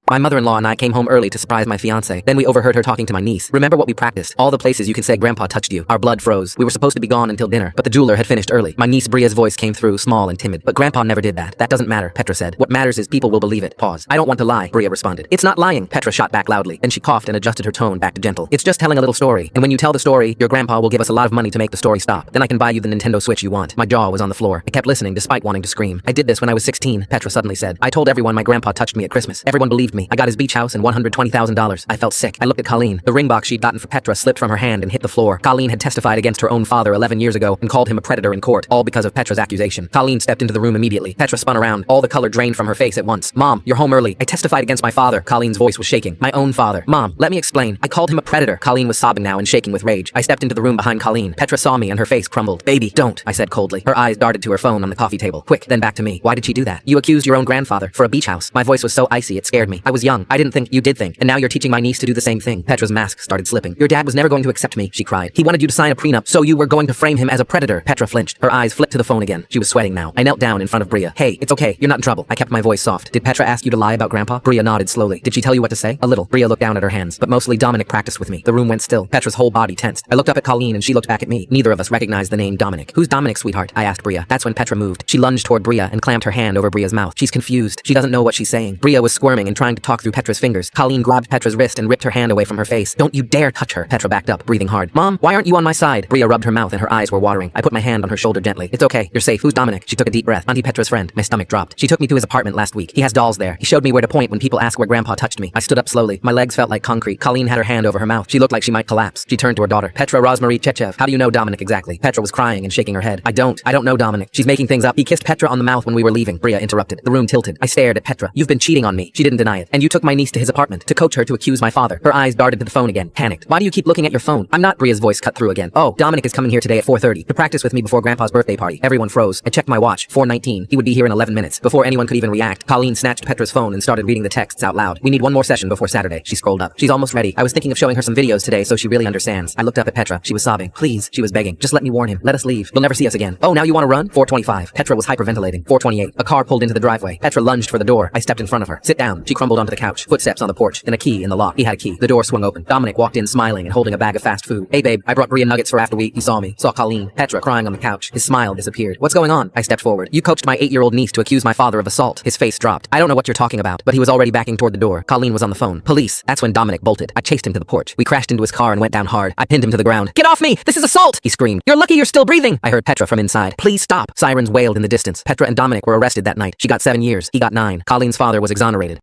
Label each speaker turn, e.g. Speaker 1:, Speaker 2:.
Speaker 1: My mother-in-law and I came home early to surprise my fiancé. Then we overheard her talking to my niece. Remember what we practiced? All the places you can say Grandpa touched you. Our blood froze. We were supposed to be gone until dinner, but the jeweler had finished early. My niece Bria's voice came through, small and timid. But Grandpa never did that. That doesn't matter, Petra said. What matters is people will believe it. Pause. I don't want to lie, Bria responded. It's not lying, Petra shot back loudly. Then she coughed and adjusted her tone back to gentle. It's just telling a little story. And when you tell the story, your grandpa will give us a lot of money to make the story stop. Then I can buy you the Nintendo Switch you want. My jaw was on the floor. I kept listening despite wanting to scream. I did this when I was 16, Petra suddenly said. I told everyone my grandpa touched me at Christmas. Everyone believed me. I got his beach house and $120,000. I felt sick. I looked at Colleen. The ring box she'd gotten for Petra slipped from her hand and hit the floor. Colleen had testified against her own father 11 years ago and called him a predator in court, all because of Petra's accusation. Colleen stepped into the room immediately. Petra spun around. All the color drained from her face at once. Mom, you're home early. I testified against my father. Colleen's voice was shaking. My own father. Mom, let me explain. I called him a predator. Colleen was sobbing now and shaking with rage. I stepped into the room behind Colleen. Petra saw me and her face crumbled. Baby, don't, I said coldly. Her eyes darted to her phone on the coffee table. Quick, then back to me. Why did she do that? You accused your own grandfather for a beach house. My voice was so icy it scared me. I was young. I didn't think you did think. And now you're teaching my niece to do the same thing. Petra's mask started slipping. Your dad was never going to accept me, she cried. He wanted you to sign a prenup, so you were going to frame him as a predator. Petra flinched. Her eyes flipped to the phone again. She was sweating now. I knelt down in front of Bria. Hey, it's okay. You're not in trouble. I kept my voice soft. Did Petra ask you to lie about Grandpa? Bria nodded slowly. Did she tell you what to say? A little. Bria looked down at her hands, but mostly Dominic practiced with me. The room went still. Petra's whole body tensed. I looked up at Colleen and she looked back at me. Neither of us recognized the name Dominic. Who's Dominic, sweetheart? I asked Bria. That's when Petra moved. She lunged toward Bria and clamped her hand over Bria's mouth. She's confused. She doesn't know what she's saying. Bria was squirming and trying to talk through Petra's fingers. Colleen grabbed Petra's wrist and ripped her hand away from her face. Don't you dare touch her. Petra backed up, breathing hard. Mom, why aren't you on my side? Bria rubbed her mouth and her eyes were watering. I put my hand on her shoulder gently. It's okay. You're safe. Who's Dominic? She took a deep breath. Auntie Petra's friend. My stomach dropped. She took me to his apartment last week. He has dolls there. He showed me where to point when people ask where Grandpa touched me. I stood up slowly. My legs felt like concrete. Colleen had her hand over her mouth. She looked like she might collapse. She turned to her daughter. Petra Rosemarie Chechev. How do you know Dominic exactly? Petra was crying and shaking her head. I don't know Dominic. She's making things up. He kissed Petra on the mouth when we were leaving. Bria interrupted. The room tilted. I stared at Petra. You've been cheating on me. She didn't deny it. And you took my niece to his apartment to coach her to accuse my father. Her eyes darted to the phone again. Panicked. Why do you keep looking at your phone? I'm not. Bria's voice cut through again. Oh, Dominic is coming here today at 4:30 to practice with me before Grandpa's birthday party. Everyone froze. I checked my watch. 4:19. He would be here in 11 minutes. Before anyone could even react, Colleen snatched Petra's phone and started reading the texts out loud. We need one more session before Saturday. She scrolled up. She's almost ready. I was thinking of showing her some videos today so she really understands. I looked up at Petra. She was sobbing. Please, she was begging. Just let me warn him. Let us leave. You'll never see us again. Oh, now you want to run? 4:25. Petra was hyperventilating. 4:28. A car pulled into the driveway. Petra lunged for the door. I stepped in front of her. Sit down. She crumbled onto the couch. Footsteps on the porch. Then a key in the lock. He had a key. The door swung open. Dominic walked in smiling and holding a bag of fast food. Hey babe, I brought Bria nuggets for after we. He saw me. Saw Colleen. Petra crying on the couch. His smile disappeared. What's going on? I stepped forward. You coached my 8-year-old niece to accuse my father of assault. His face dropped. I don't know what you're talking about, but he was already backing toward the door. Colleen was on the phone. Police. That's when Dominic bolted. I chased him to the porch. We crashed into his car and went down hard. I pinned him to the ground. Get off me! This is assault! He screamed. You're lucky you're still breathing! I heard Petra from inside. Please stop! Sirens wailed in the distance. Petra and Dominic were arrested that night. She got 7 years. He got 9. Colleen's father was exonerated.